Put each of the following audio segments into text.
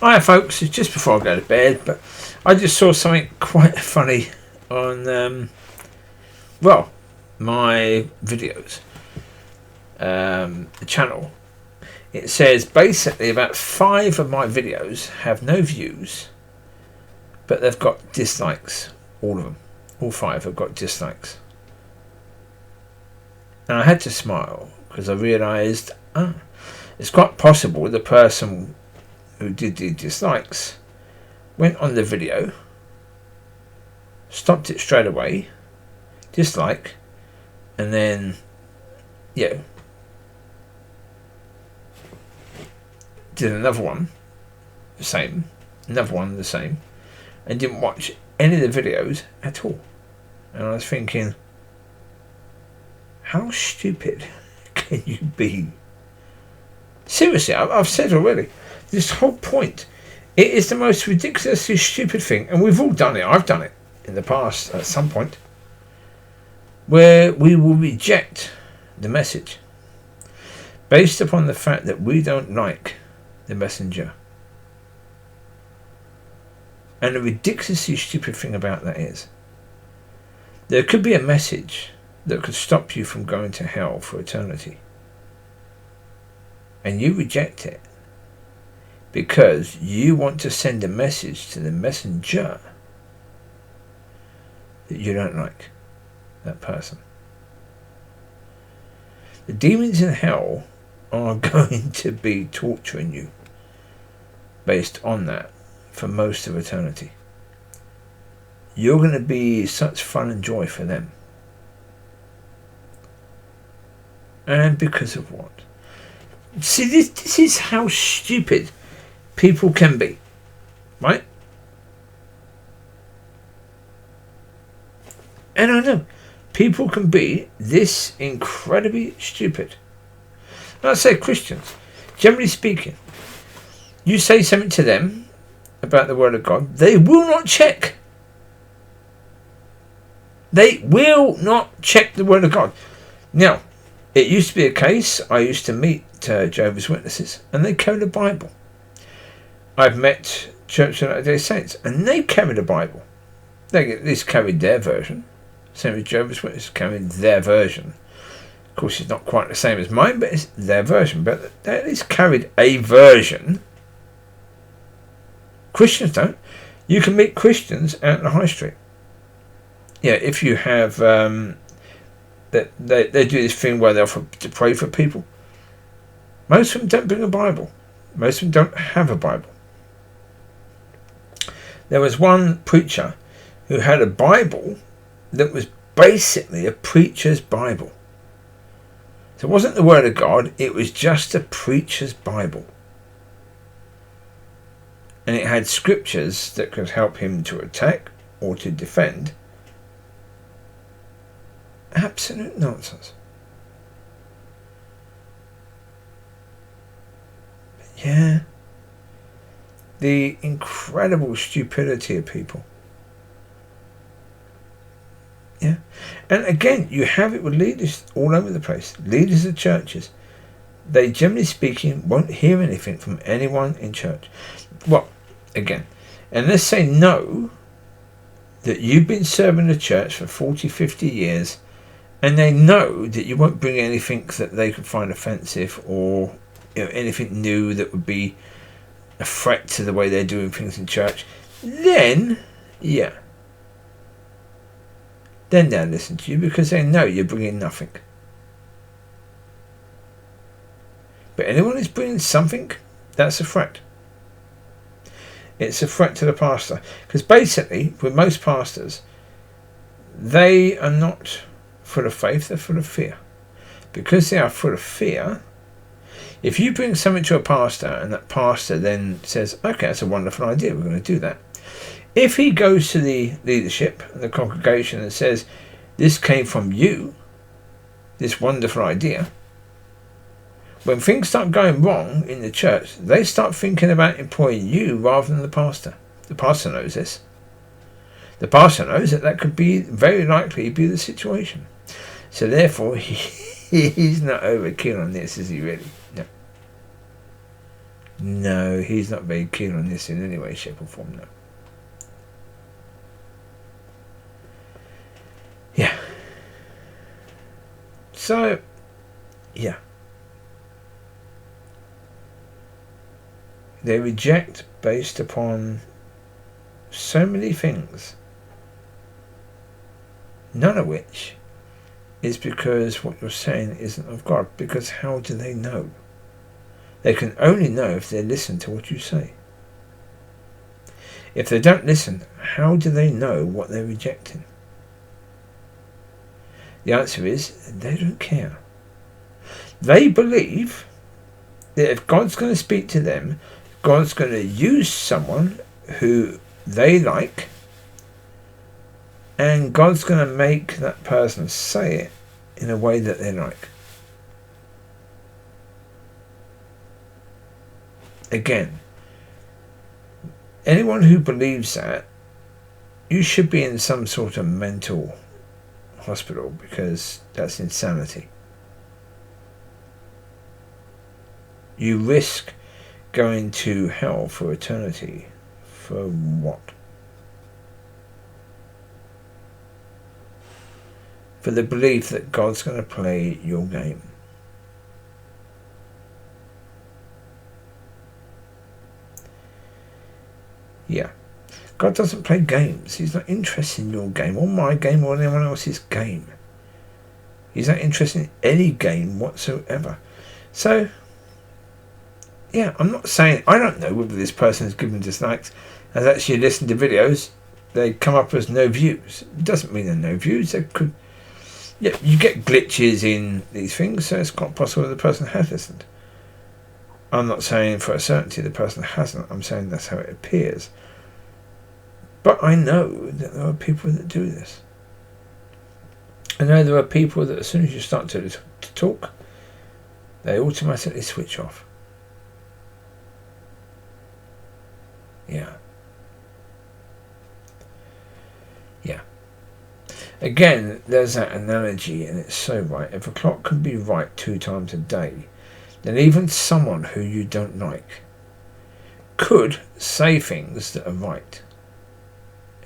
Hi folks, it's just before I go to bed, but I just saw something quite funny on, my videos, the channel. It says basically about 5 of my videos have no views, but they've got dislikes, all of them. All 5 have got dislikes. And I had to smile because I realised, it's quite possible the person who did the dislikes went on the video, stopped it straight away, dislike, and then did another one the same, another one the same, and didn't watch any of the videos at all. And I was thinking, how stupid can you be? Seriously, I've said already, this whole point, it is the most ridiculously stupid thing, and we've all done it. I've done it in the past at some point, where we will reject the message based upon the fact that we don't like the messenger. And the ridiculously stupid thing about that is, there could be a message that could stop you from going to hell for eternity, and you reject it because you want to send a message to the messenger that you don't like that person. The demons in hell are going to be torturing you based on that for most of eternity. You're going to be such fun and joy for them. And because of what? See, this is how stupid people can be, right? And I know people can be this incredibly stupid. And I say Christians, generally speaking, you say something to them about the Word of God, they will not check. They will not check the Word of God. Now, it used to be a case, I used to meet Jehovah's Witnesses, and they carried a Bible. I've met Church of Latter-day Saints, and they carried a Bible. They at least carried their version. Same as Jehovah's Witnesses carried their version. Of course, it's not quite the same as mine, but it's their version. But they at least carried a version. Christians don't. You can meet Christians out in the high street. Yeah, if you have... They do this thing where they offer to pray for people. Most of them don't bring a Bible. Most of them don't have a Bible. There was one preacher who had a Bible that was basically a preacher's Bible. So it wasn't the Word of God, it was just a preacher's Bible. And it had scriptures that could help him to attack or to defend. Absolute nonsense. Yeah. The incredible stupidity of people. Yeah. And again, you have it with leaders all over the place. Leaders of churches. They, generally speaking, won't hear anything from anyone in church. Well, again, unless they know that you've been serving the church for 40, 50 years, and they know that you won't bring anything that they could find offensive or anything new that would be a threat to the way they're doing things in church, then, then they'll listen to you because they know you're bringing nothing. But anyone who's bringing something, that's a threat. It's a threat to the pastor. Because basically, with most pastors, they are not full of faith, they're full of fear. Because they are full of fear, if you bring something to a pastor and that pastor then says, okay, that's a wonderful idea, we're going to do that. If he goes to the leadership and the congregation and says, this came from you, this wonderful idea, when things start going wrong in the church, they start thinking about employing you rather than the pastor. The pastor knows this. The pastor knows that could be very likely be the situation. So therefore, he's not over keen on this, is he really? No. No, he's not very keen on this in any way, shape or form, no. Yeah. So, yeah. They reject based upon so many things, none of which is because what you're saying isn't of God. Because how do they know? They can only know if they listen to what you say. If they don't listen, how do they know what they're rejecting? The answer is they don't care. They believe that if God's going to speak to them, God's going to use someone who they like, and God's going to make that person say it in a way that they like. Again, anyone who believes that, you should be in some sort of mental hospital, because that's insanity. You risk going to hell for eternity. For what? For the belief that God's going to play your game. Yeah. God doesn't play games. He's not interested in your game or my game or anyone else's game. He's not interested in any game whatsoever. So, yeah, I'm not saying, I don't know whether this person has given dislikes, has actually listened to videos, they come up as no views. It doesn't mean they're no views. They could, yeah, you get glitches in these things, so it's quite possible the person has listened. I'm not saying for a certainty the person hasn't. I'm saying that's how it appears. But I know that there are people that do this. I know there are people that as soon as you start to talk, they automatically switch off. Yeah. Yeah. Again, there's that analogy, and it's so right. If a clock can be right 2 times a day, then even someone who you don't like could say things that are right,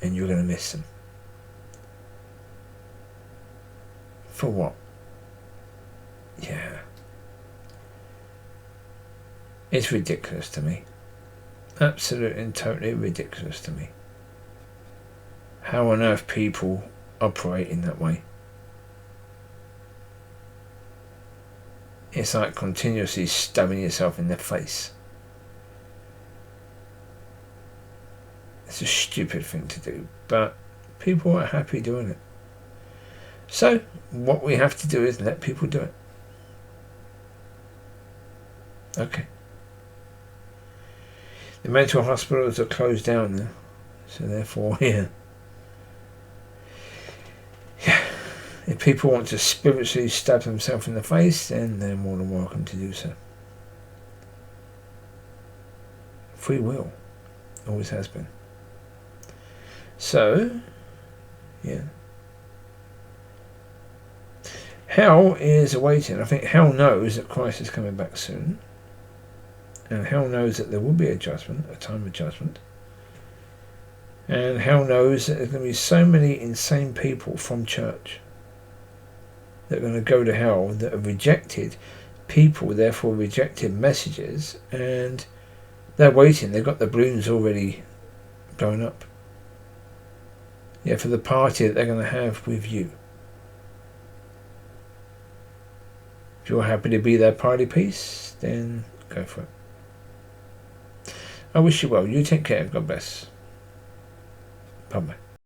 and you're going to miss them. For what? Yeah. It's ridiculous to me. Absolutely and totally ridiculous to me. How on earth people operate in that way? It's like continuously stabbing yourself in the face. It's a stupid thing to do, but people are happy doing it. So, what we have to do is let people do it. Okay. The mental hospitals are closed down now, so therefore, yeah. If people want to spiritually stab themselves in the face, then they're more than welcome to do so. Free will. Always has been. So, yeah. Hell is awaiting. I think hell knows that Christ is coming back soon. And hell knows that there will be a judgment, a time of judgment. And hell knows that there's going to be so many insane people from church that are going to go to hell that have rejected people, therefore rejected messages, and they're waiting. They've got the balloons already blown up. Yeah, for the party that they're going to have with you. If you're happy to be their party piece, then go for it. I wish you well. You take care. God bless. Bye-bye.